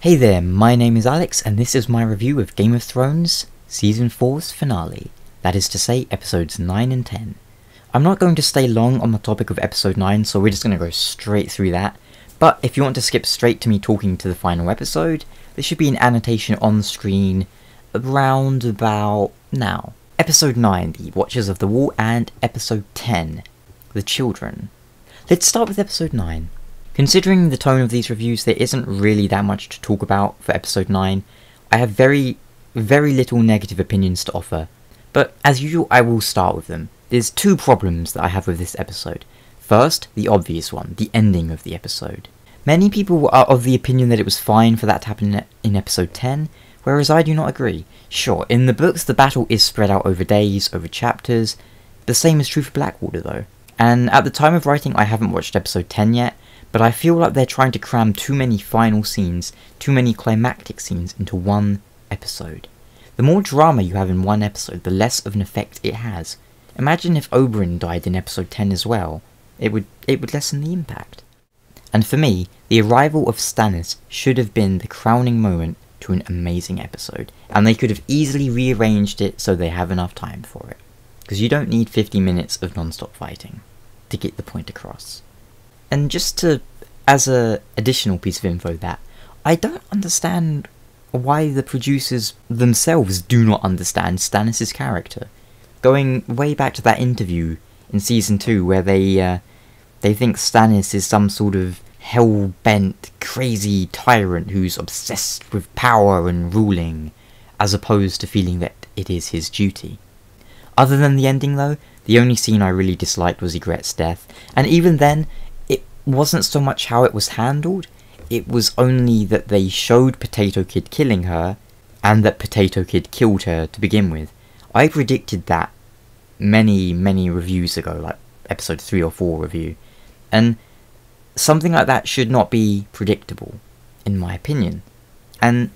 Hey there, my name is Alex and this is my review of Game of Thrones Season 4's finale, that is to say episodes 9 and 10. I'm not going to stay long on the topic of episode 9, so we're just going to go straight through that, but if you want to skip straight to me talking to the final episode, there should be an annotation on screen around about now. Episode 9, The Watchers of the Wall, and episode 10, The Children. Let's start with episode 9. Considering the tone of these reviews, there isn't really that much to talk about for episode 9. I have very little negative opinions to offer, but as usual I will start with them. There's two problems that I have with this episode. First, the obvious one, the ending of the episode. Many people are of the opinion that it was fine for that to happen in episode 10, whereas I do not agree. Sure, in the books the battle is spread out over days, over chapters. The same is true for Blackwater though. And at the time of writing I haven't watched episode 10 yet, but I feel like they're trying to cram too many final scenes, too many climactic scenes into one episode. The more drama you have in one episode, the less of an effect it has. Imagine if Oberyn died in episode 10 as well. It would lessen the impact. And for me, the arrival of Stannis should have been the crowning moment to an amazing episode, and they could have easily rearranged it so they have enough time for it. Because you don't need 50 minutes of non-stop fighting to get the point across. And just to, as a additional piece of info, that I don't understand why the producers themselves do not understand Stannis' character. Going way back to that interview in season 2 where they think Stannis is some sort of hell-bent, crazy tyrant who's obsessed with power and ruling, as opposed to feeling that it is his duty. Other than the ending though, the only scene I really disliked was Ygritte's death, and even then, wasn't so much how it was handled, it was only that they showed Potato Kid killing her, and that Potato Kid killed her to begin with. I predicted that many reviews ago, like episode 3 or 4 review, and something like that should not be predictable, in my opinion. And,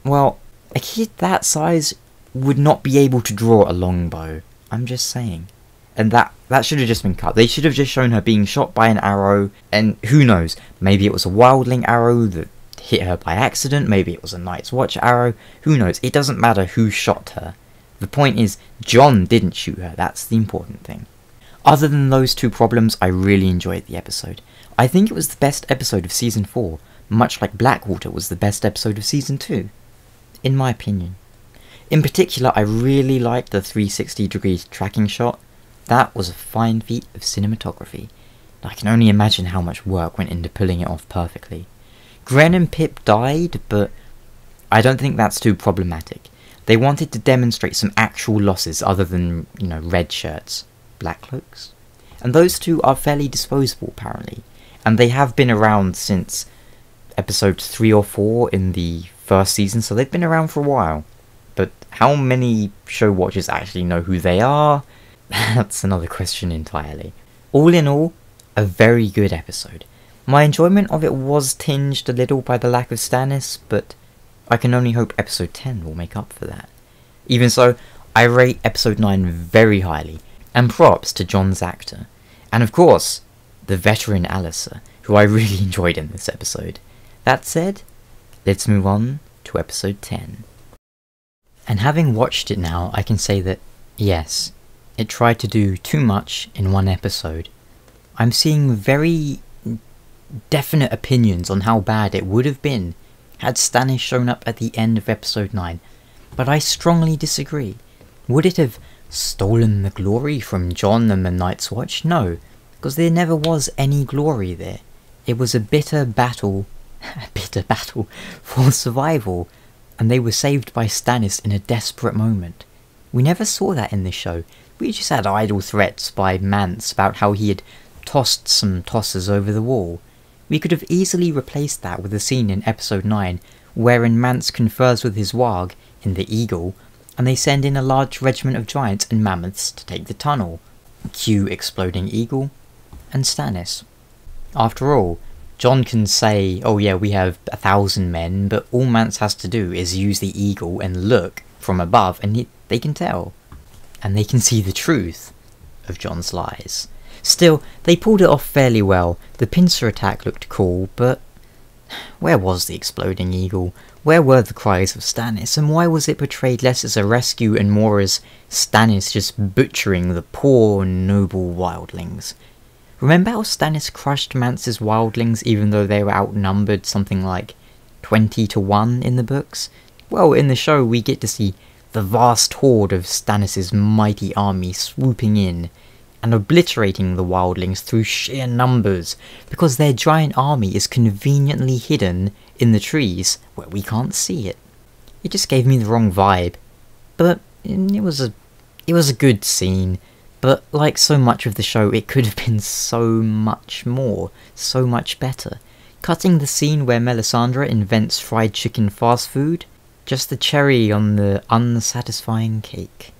well, a kid that size would not be able to draw a longbow, I'm just saying. And that should have just been cut. They should have just shown her being shot by an arrow, and who knows, maybe it was a wildling arrow that hit her by accident, maybe it was a Night's Watch arrow, who knows, it doesn't matter who shot her. The point is, Jon didn't shoot her, that's the important thing. Other than those two problems, I really enjoyed the episode. I think it was the best episode of season 4, much like Blackwater was the best episode of season 2, in my opinion. In particular, I really liked the 360-degree tracking shot. That was a fine feat of cinematography. I can only imagine how much work went into pulling it off perfectly. Gren and Pip died, but I don't think that's too problematic. They wanted to demonstrate some actual losses other than, red shirts, black cloaks. And those two are fairly disposable apparently, and they have been around since episode 3 or 4 in the first season, so they've been around for a while. But how many show watchers actually know who they are? That's another question entirely. All in all, a very good episode. My enjoyment of it was tinged a little by the lack of Stannis, but I can only hope episode 10 will make up for that. Even so, I rate episode 9 very highly, and props to Jon's actor. And of course, the veteran Alliser, who I really enjoyed in this episode. That said, let's move on to episode 10. And having watched it now, I can say that, yes, it tried to do too much in one episode. I'm seeing very definite opinions on how bad it would have been had Stannis shown up at the end of episode 9, but I strongly disagree. Would it have stolen the glory from Jon and the Night's Watch? No, because there never was any glory there. It was a bitter battle for survival, and they were saved by Stannis in a desperate moment. We never saw that in this show. We just had idle threats by Mance about how he had tossed some tossers over the wall. We could have easily replaced that with a scene in episode 9 wherein Mance confers with his warg in the Eagle, and they send in a large regiment of giants and mammoths to take the tunnel. Cue exploding eagle and Stannis. After all, Jon can say, oh yeah, we have 1,000 men, but all Mance has to do is use the Eagle and look from above and they can tell. And they can see the truth of Jon's lies. Still, they pulled it off fairly well. The pincer attack looked cool, but Where was the exploding eagle? Where were the cries of Stannis? And why was it portrayed less as a rescue and more as Stannis just butchering the poor, noble wildlings? Remember how Stannis crushed Mance's wildlings even though they were outnumbered something like 20-1 in the books? Well, in the show we get to see the vast horde of Stannis' mighty army swooping in and obliterating the wildlings through sheer numbers, because their giant army is conveniently hidden in the trees where we can't see it. It just gave me the wrong vibe, but it was a good scene, but like so much of the show it could have been so much more, so much better. Cutting the scene where Melisandre invents fried chicken fast food, just the cherry on the unsatisfying cake.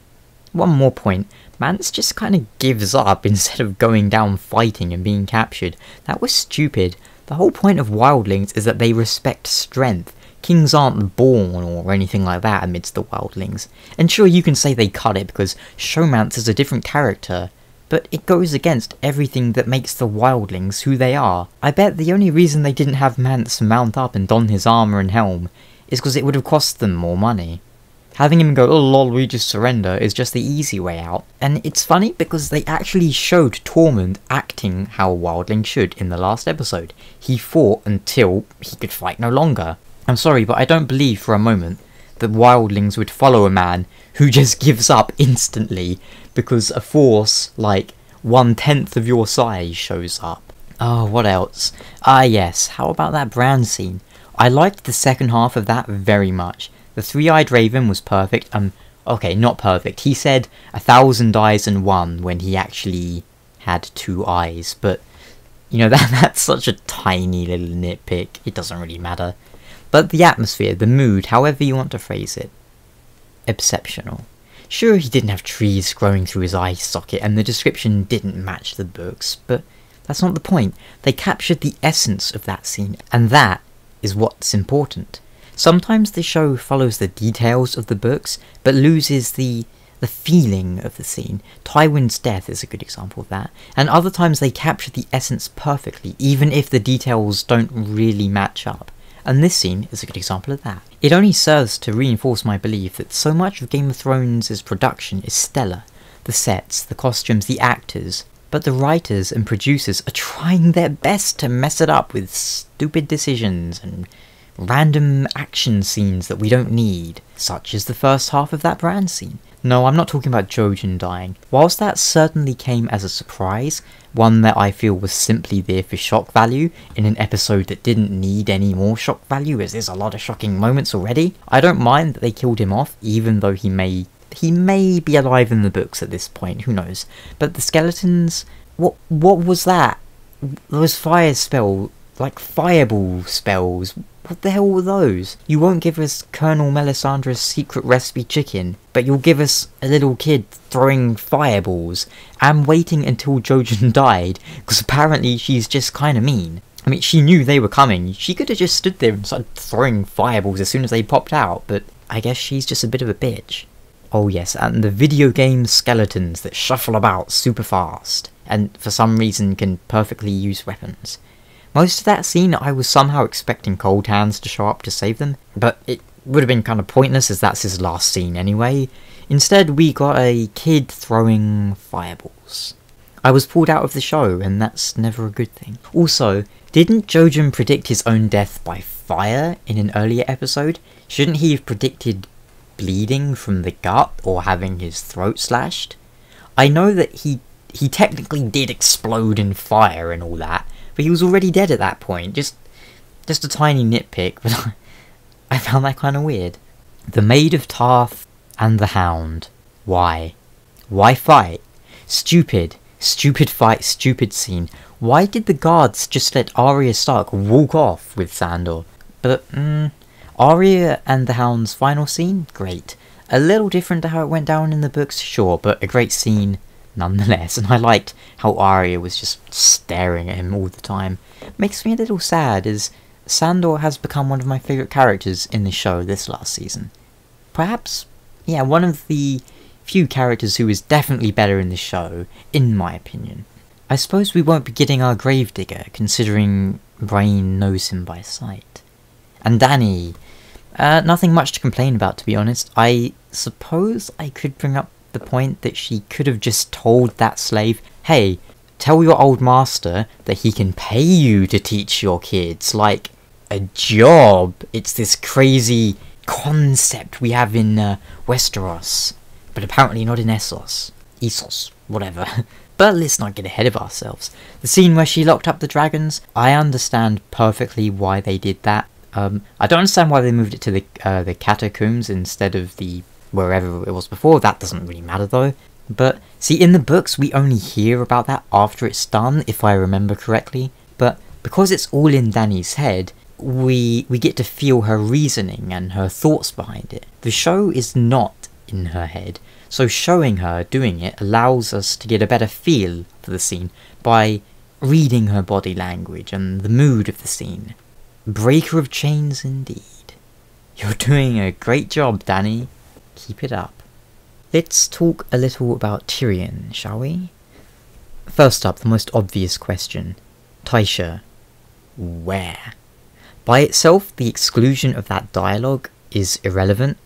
One more point, Mance just kinda gives up instead of going down fighting and being captured. That was stupid. The whole point of wildlings is that they respect strength. Kings aren't born or anything like that amidst the wildlings. And sure, you can say they cut it because Showmance is a different character, but it goes against everything that makes the wildlings who they are. I bet the only reason they didn't have Mance mount up and don his armour and helm is because it would have cost them more money. Having him go, oh lol, we just surrender, is just the easy way out. And it's funny because they actually showed Tormund acting how a wildling should in the last episode. He fought until he could fight no longer. I'm sorry, but I don't believe for a moment that wildlings would follow a man who just gives up instantly because a force like 1/10 of your size shows up. Oh, what else? Yes, how about that Bran scene? I liked the second half of that very much. The three-eyed raven was perfect. Okay, not perfect. He said 1,000 eyes and one when he actually had 2 eyes, but you know, that's such a tiny little nitpick. It doesn't really matter. But the atmosphere, the mood, however you want to phrase it, exceptional. Sure, he didn't have trees growing through his eye socket, and the description didn't match the books, but that's not the point. They captured the essence of that scene, and that is what's important. Sometimes the show follows the details of the books, but loses the feeling of the scene. Tywin's death is a good example of that, and other times they capture the essence perfectly, even if the details don't really match up. And this scene is a good example of that. It only serves to reinforce my belief that so much of Game of Thrones' production is stellar. The sets, the costumes, the actors, but the writers and producers are trying their best to mess it up with stupid decisions and random action scenes that we don't need, such as the first half of that Bran scene. No, I'm not talking about Jojen dying. Whilst that certainly came as a surprise, one that I feel was simply there for shock value, in an episode that didn't need any more shock value as there's a lot of shocking moments already, I don't mind that they killed him off, even though he may be alive in the books at this point, who knows. But the skeletons, what was that? Those fire spell, like fireball spells, what the hell were those? You won't give us Colonel Melisandre's secret recipe chicken, but you'll give us a little kid throwing fireballs, and waiting until Jojen died, because apparently she's just kinda mean. I mean, she knew they were coming, she could have just stood there and started throwing fireballs as soon as they popped out, but I guess she's just a bit of a bitch. Oh yes, and the video game skeletons that shuffle about super fast, and for some reason can perfectly use weapons. Most of that scene I was somehow expecting Cold Hands to show up to save them, but it would have been kind of pointless as that's his last scene anyway. Instead we got a kid throwing fireballs. I was pulled out of the show, and that's never a good thing. Also, didn't Jojen predict his own death by fire in an earlier episode? Shouldn't he have predicted bleeding from the gut or having his throat slashed? I know that he technically did explode in fire and all that, but he was already dead at that point. Just a tiny nitpick, but I found that kind of weird. The Maid of Tarth and the Hound. Why? Why fight? Stupid. Stupid fight, stupid scene. Why did the guards just let Arya Stark walk off with Sandor? But, Arya and the Hound's final scene? Great. A little different to how it went down in the books, sure, but a great scene nonetheless, and I liked how Arya was just staring at him all the time. Makes me a little sad, as Sandor has become one of my favourite characters in the show this last season. Perhaps, yeah, one of the few characters who is definitely better in the show, in my opinion. I suppose we won't be getting our Gravedigger, considering brain knows him by sight. And Dany, nothing much to complain about, to be honest. I suppose I could bring up the point that she could have just told that slave, hey, tell your old master that he can pay you to teach your kids, like a job. It's this crazy concept we have in Westeros, but apparently not in Essos. Whatever. But let's not get ahead of ourselves. The scene where she locked up the dragons, I understand perfectly why they did that. I don't understand why they moved it to the catacombs instead of the wherever it was before. That doesn't really matter though. But see, in the books we only hear about that after it's done, if I remember correctly. But because it's all in Dany's head, we get to feel her reasoning and her thoughts behind it. The show is not in her head, so showing her doing it allows us to get a better feel for the scene by reading her body language and the mood of the scene. Breaker of chains indeed. You're doing a great job, Dany. Keep it up. Let's talk a little about Tyrion, shall we? First up, the most obvious question. Tysha. Where? By itself, the exclusion of that dialogue is irrelevant,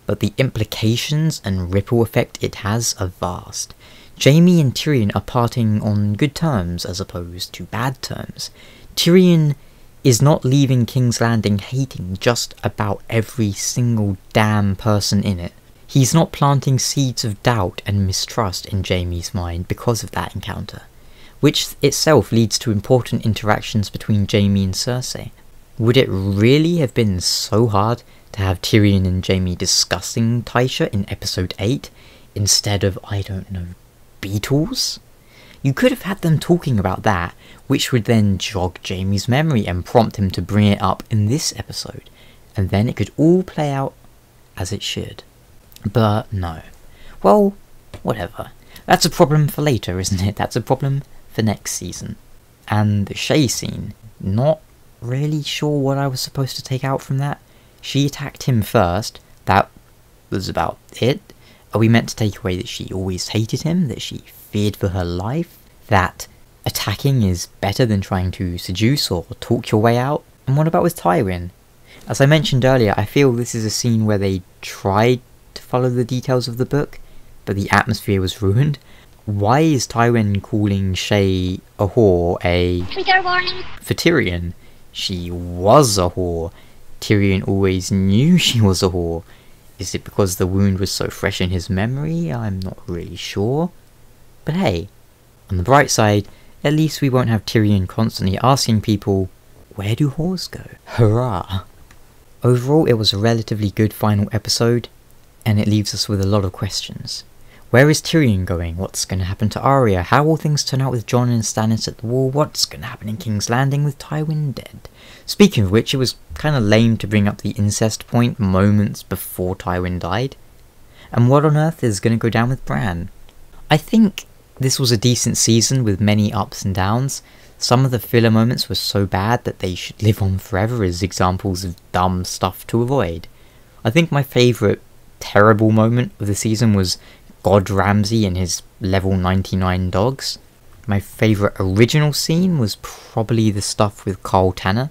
but the implications and ripple effect it has are vast. Jaime and Tyrion are parting on good terms as opposed to bad terms. Tyrion is not leaving King's Landing hating just about every single damn person in it. He's not planting seeds of doubt and mistrust in Jaime's mind because of that encounter, which itself leads to important interactions between Jaime and Cersei. Would it really have been so hard to have Tyrion and Jaime discussing Tysha in episode 8 instead of, I don't know, beetles? You could have had them talking about that, which would then jog Jaime's memory and prompt him to bring it up in this episode, and then it could all play out as it should. But no. Well, whatever. That's a problem for later, isn't it? That's a problem for next season. And the Shae scene, not really sure what I was supposed to take out from that. She attacked him first, that was about it. Are we meant to take away that she always hated him, that she feared for her life, that attacking is better than trying to seduce or talk your way out? And what about with Tywin? As I mentioned earlier, I feel this is a scene where they tried to follow the details of the book, but the atmosphere was ruined. Why is Tywin calling Shae a whore trigger warning for Tyrion? She was a whore. Tyrion always knew she was a whore. Is it because the wound was so fresh in his memory? I'm not really sure. But hey, on the bright side, at least we won't have Tyrion constantly asking people, where do whores go? Hurrah! Overall, it was a relatively good final episode, and it leaves us with a lot of questions. Where is Tyrion going? What's going to happen to Arya? How will things turn out with Jon and Stannis at the wall? What's going to happen in King's Landing with Tywin dead? Speaking of which, it was kind of lame to bring up the incest point moments before Tywin died. And what on earth is going to go down with Bran? I think this was a decent season with many ups and downs. Some of the filler moments were so bad that they should live on forever as examples of dumb stuff to avoid. I think my favourite terrible moment of the season was God Ramsay and his level 99 dogs. My favourite original scene was probably the stuff with Carl Tanner.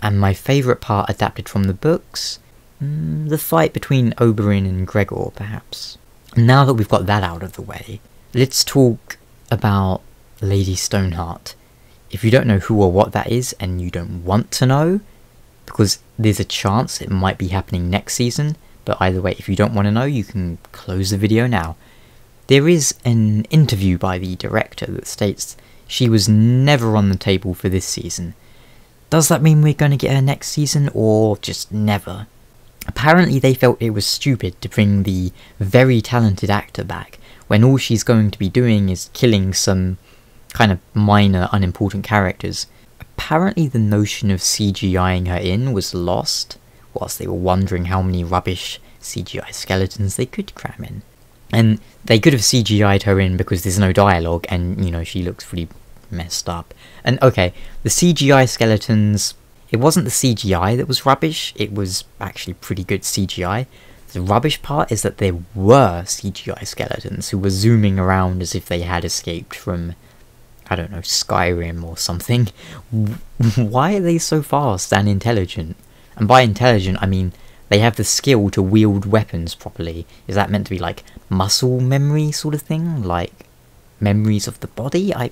And my favourite part adapted from the books? The fight between Oberyn and Gregor, perhaps. Now that we've got that out of the way, let's talk about Lady Stoneheart. If you don't know who or what that is, and you don't want to know, because there's a chance it might be happening next season, but either way, if you don't want to know, you can close the video now. There is an interview by the director that states she was never on the table for this season. Does that mean we're going to get her next season, or just never? Apparently they felt it was stupid to bring the very talented actor back, when all she's going to be doing is killing some kind of minor, unimportant characters. Apparently the notion of CGIing her in was lost, whilst they were wondering how many rubbish CGI skeletons they could cram in. And they could have CGI'd her in because there's no dialogue, and, you know, she looks pretty messed up. And okay, the CGI skeletons, it wasn't the CGI that was rubbish, it was actually pretty good CGI. The rubbish part is that there were CGI skeletons who were zooming around as if they had escaped from, I don't know, Skyrim or something. Why are they so fast and intelligent? And by intelligent, I mean they have the skill to wield weapons properly. Is that meant to be like muscle memory sort of thing? Like memories of the body? I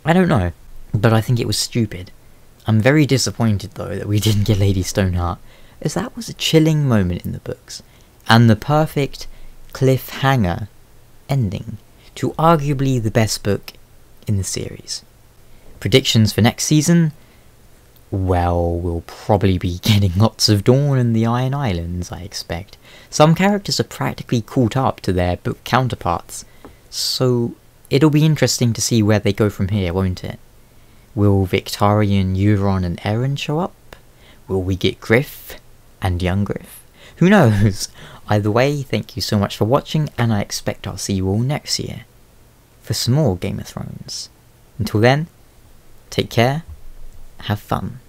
don't know. But I think it was stupid. I'm very disappointed though that we didn't get Lady Stoneheart, as that was a chilling moment in the books, and the perfect cliffhanger ending to arguably the best book in the series. Predictions for next season? Well, we'll probably be getting lots of Dawn and the Iron Islands, I expect. Some characters are practically caught up to their book counterparts, so it'll be interesting to see where they go from here, won't it? Will Victarion, Euron and Eren show up? Will we get Griff and young Griff? Who knows? Either way, thank you so much for watching, and I expect I'll see you all next year for some more Game of Thrones. Until then, take care, have fun.